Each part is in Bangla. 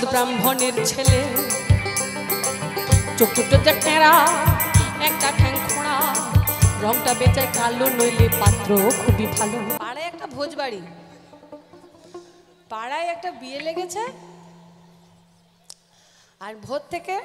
সৎ ব্রাহ্মণের ছেলে, চোখ দুটো যে টেরা, একটা ঠ্যাং খোঁড়া, রংটা বেচায় কালো, নইলে পাত্র খুবই ভালো। পাড়ায় একটা ভোজ বাড়ি, পাড়ায় একটা বিয়ে লেগেছে, আর ভোর থেকে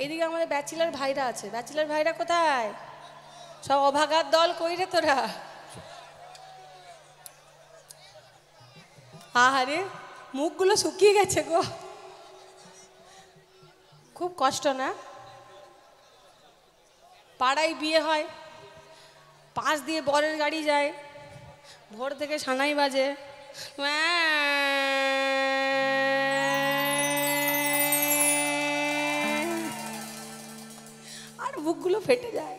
এদিকে আমাদের ব্যাচেলার ভাইরা আছে। ব্যাচেলার ভাইরা কোথায়? সব অভাগার দল, কই রে তোরা? আহারে মুখগুলো শুকিয়ে গেছে গো, খুব কষ্ট না? পাড়ায় বিয়ে হয়, পাশ দিয়ে বরের গাড়ি যায়, ভোর থেকে সানাই বাজে, আর বুকগুলো ফেটে যায়।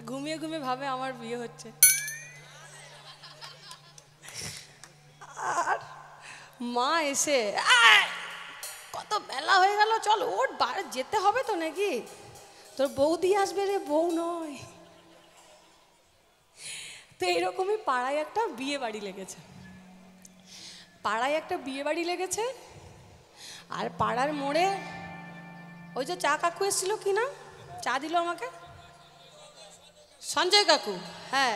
ঘুমিয়ে ঘুমিয়ে ভাবে আমার বিয়ে হচ্ছে। আর মা এসে, কত বেলা হয়ে গেল, চল ওর বাড়ি যেতে হবে তো নাকি, তোর বৌদি আসবে রে, বউ নয়। তো এরকমই পাড়ায় একটা বিয়ে বাড়ি লেগেছে, পাড়ায় একটা বিয়ে বাড়ি লেগেছে। আর পাড়ার মোড়ে ওই যে চা কাকু এসেছিল, কি না চা দিল আমাকে, সঞ্জয় কাকু। হ্যাঁ,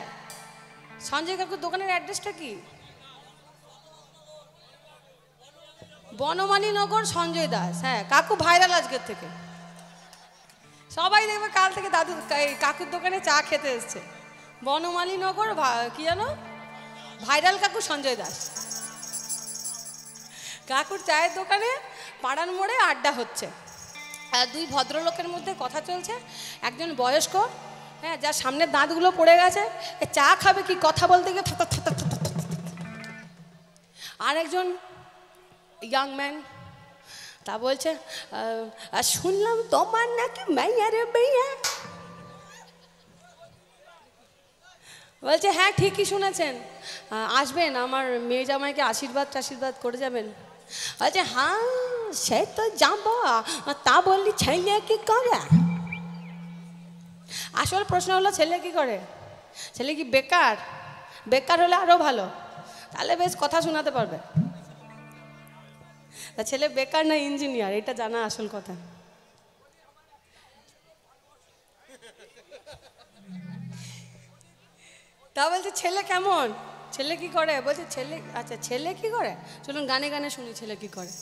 সঞ্জয় কাকুর দোকানের অ্যাড্রেসটা কি? বনমালী নগর, সঞ্জয় দাস। হ্যাঁ, কাকু ভাইরাল আজকের থেকে, সবাই দেখবে কাল থেকে দাদু কাকুর দোকানে চা খেতে এসছে। বনমালী নগর, কি জানো, ভাইরাল কাকু সঞ্জয় দাস। কাকুর চায়ের দোকানে পাড়ার মোড়ে আড্ডা হচ্ছে, আর দুই ভদ্রলোকের মধ্যে কথা চলছে। একজন বয়স্ক, হ্যাঁ, যার সামনের দাঁতগুলো পড়ে গেছে, চা খাবে কি কথা বলতে গিয়ে আর একজন ইয়াং ম্যান, তা বলছে, শুনলাম তোমার নাকি মাইয়ার বিয়ে। বলছে, হ্যাঁ ঠিকই শুনেছেন, আসবেন, আমার মেয়ে জামাইকে আশীর্বাদ করে যাবেন। বলছে, হ্যাঁ সে তো যাবো, তা বললি ছেলে কি করে? আসল প্রশ্ন হলো ছেলে কি করে? ছেলে কি বেকার? বেকার হলে আরো ভালো, তাহলে বেশ কথা শোনাতে পারবে। ছেলে বেকার না ইঞ্জিনিয়ার, এটা জানা আসল কথা। তা বলছে ছেলে কেমন, ছেলে কি করে? বলছে ছেলে, আচ্ছা ছেলে কি করে, চলুন গানে গানে শুনি ছেলে কি করে।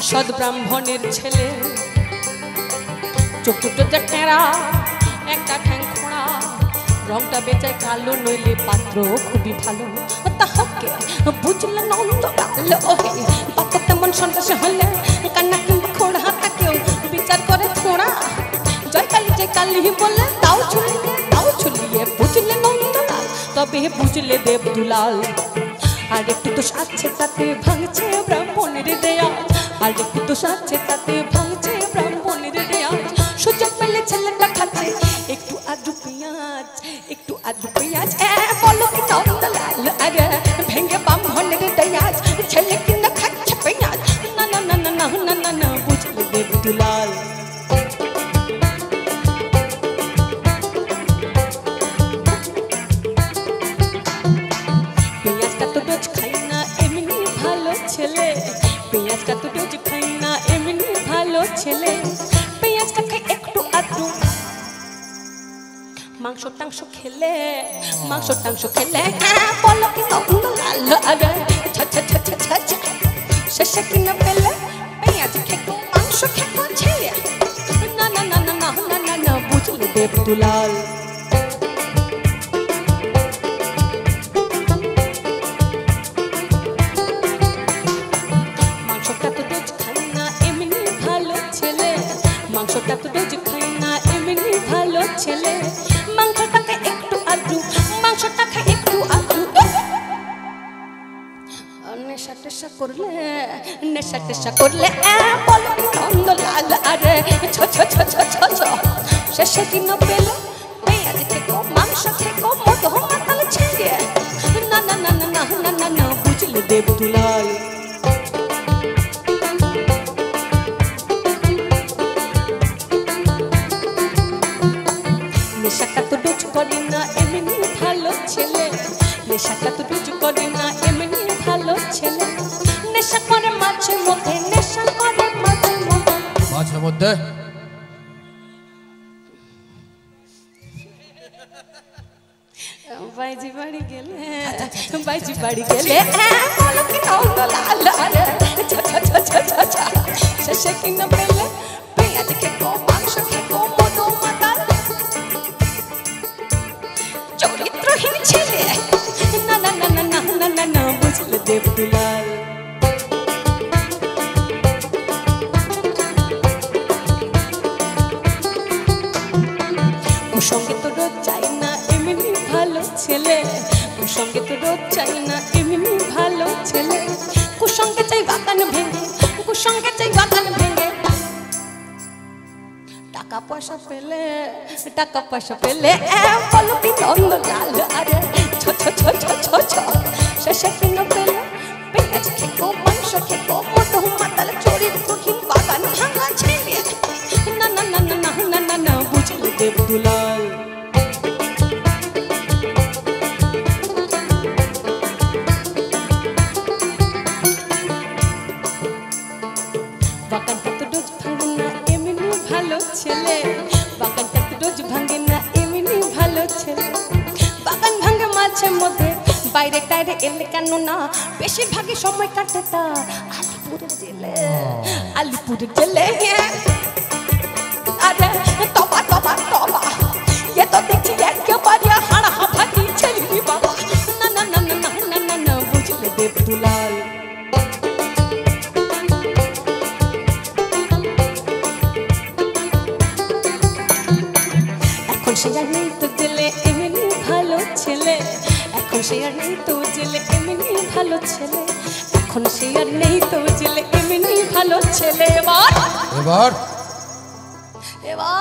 সৎ ব্রাহ্মণের ছেলে, চোখ দুটো যে টেরা, একটা ঠ্যাং খোঁড়া, রংটা বেচায় কালো, নইলে পাত্র খুবই ভালো। তাহাকে বুঝলে নন্দ গাল, ওহে পাত্র তেমন সন্ত্রাসী হলে কান্না কিংবা খোঁড়া, তাকেও বিচার করে থোড়া। জয় কালী বলে তাও ছুলিয়ে বুঝলে নন্দ গাল, তবে বুঝলে দেব দুলাল। আর একটু তো সাচ্ছে তাতে ভাঙছে ব্রাহ্মণের দেয়া, আর একটু তো সাচ্ছে তাতে ভাঙছে ব্রাহ্মণের দেয়াজ। সুযোগ পেলে ছেলেটা খাচ্ছে একটু আধু পেঁয়াজ, একটু আধু পেঁয়াজ। বলো কি নন্দলাল, আরে ভেঙে ব্রাহ্মণের দেয়াজ, ছেলে কিনা খাচ্ছে পেঁয়াজ। না না না না না না না না, বুঝলে দেব দুলাল। পেঁয়াজটা তো রোজ খাই না এমনি ভালো ছেলে, পেঁয়াজটা তো রোজ খাই না এমনি ভালো ছেলে। পেঁয়াজটা খাই একটু আধটু, মাংস টাংস খেলে, বলো কি নন্দলাল, আরে শেষে কিনা পেলে পেঁয়াজ খেকো, মাংস খেকো ছেলে। না না না না না না না, বুঝলে দেব দুলাল। মাংসটা তো রোজ খাই না এমনি ভালো ছেলে মাংসটাকে একটু আধটু মাংসটা খাই একটু আধটু নেশা টেশা করলে বলো নন্দলাল আরে ছো ছো ছো ছো ছো ছো শেষে দিন পেলো পেঁয়াজ থেকো মাংস থেকো মধু মাতাল ছেলে না না না না না না না না বুঝলে দেবদুলাল নেশাটা তো রোজ করি না এমনি ভালো ছেলে নেশাটা তো রোজ করি না এমনি ভালো ছেলে নেশা করে মাঝে মধ্যে নেশা করে মাঝে মধ্যে বাইজি বাড়ি গেলে বলো কি নন্দলাল আরে ছা ছা ছা ছা ছা ছা শেষে কিনা পেলে পেঁয়াজ খেকো মাংস খেকো মধু মাতাল চরিত্রহীন ছেলে না না না না না না না না বুঝলে দেবদুলাল কুসঙ্গে তো রোজ চাই না এমনি ভালো ছেলে কুসঙ্গে তো রোজ চাই না এমনি ভালো ছেলে কুসঙ্গে চাই বাগান ভেঙে কুসঙ্গে চাই বাগান ভেঙে টাকা পয়সা পেলে বলো কি নন্দলাল আরে ছো ছো ছো ছো ছো ছো শেষে কিন পেলে পেঁয়াজ খেকো মাংস খেকো মধু মাতাল চরিত্রহীন বাগান ভাঙা ছেলে না না না না না না না না বুঝলে দেবদুলাল বাগানটা তো রোজ ভাঙে না এমনি ভালো ছেলে বাগানটা তো রোজ ভাঙে না এমনি ভালো ছেলে বাগান ভাঙে মাঝে মধ্যে বাইরে টাইরে এলে কেন না বেশিরভাগই সময় কাটে তা আলিপুরের জেলে আরে তবা তবা তবা এ তো দেখছি একেবারে হাড়া হাফাটি ছেলে বাবা না না না না না না না বুঝলে দেবদুলাল এখন সে আর নেই তো জেলে এমনি ভালো ছেলে এখন সে আর নেই তো জেলে এমনি ভালো ছেলে এখন সে আর নেই তো জেলে এমনি ভালো ছেলে এবার এবার এবার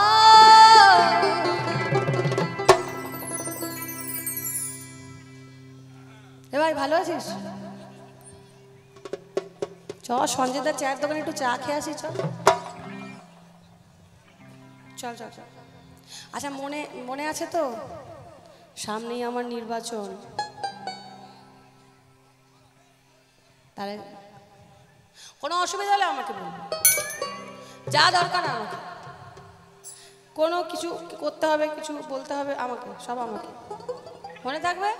এবার ভালো আছিস চ সঞ্জয়দার চায়ের দোকানে একটু চা খেয়ে আসি চল চল চল চল আচ্ছা মনে আছে তো সামনেই আমার নির্বাচন তাহলে কোনো অসুবিধা হলে আমাকে বলবে যা দরকার আমাকে কোনো কিছু করতে হবে কিছু বলতে হবে আমাকে সব আমাকে মনে থাকবে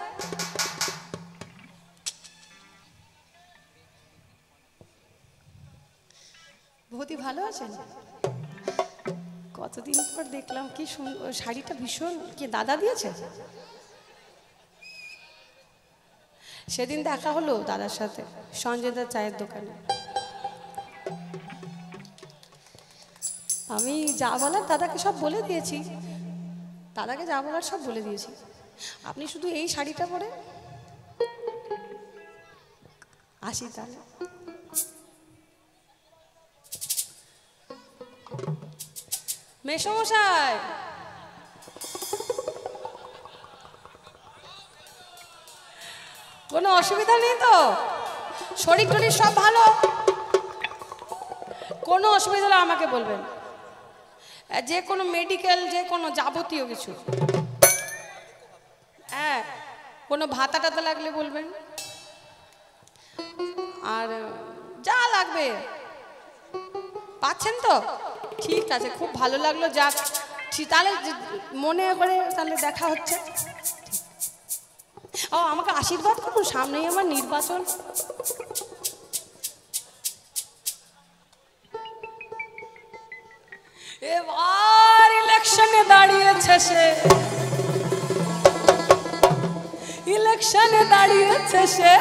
বহুতই ভালো আছেন কতদিন পর দেখলাম কি সুন্দর শাড়িটা ভীষণ কি দাদা দিয়েছে সেদিন দেখা হলো দাদার সাথে সঞ্জয়দার চায়ের দোকানে আমি যা বলার দাদাকে সব বলে দিয়েছি দাদাকে যা বলার সব বলে দিয়েছি আপনি শুধু এই শাড়িটা পরে আসি তাহলে মেসমশাই কোনো অসুবিধা নেই তো শরীর টরীর সব ভালো কোনো অসুবিধা হলে আমাকে বলবেন যে কোনো মেডিকেল যে কোনো যাবতীয় কিছু হ্যাঁ কোনো ভাতা টাতা লাগলে বলবেন আর যা লাগবে পাচ্ছেন তো ঠিক আছে খুব ভালো লাগলো যাক তাহলে মনে করে তাহলে দেখা হচ্ছে ও আমাকে আশীর্বাদ করুন সামনেই আমার নির্বাচন এবার ইলেকশনে দাঁড়িয়েছে সে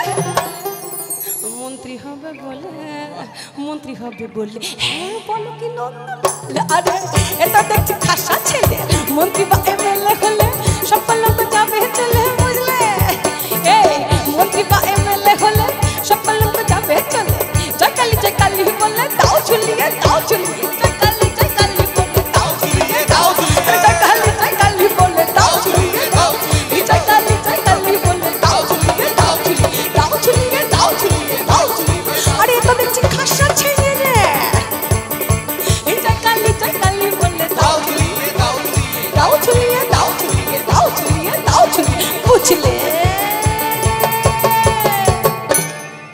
মন্ত্রী হবে বলে হ্যাঁ বলো কি নন্দলাল আরে এটা দেখছি খাসা ছেলে মন্ত্রী বা এমএলএ হলে সব লোক যাবে চলে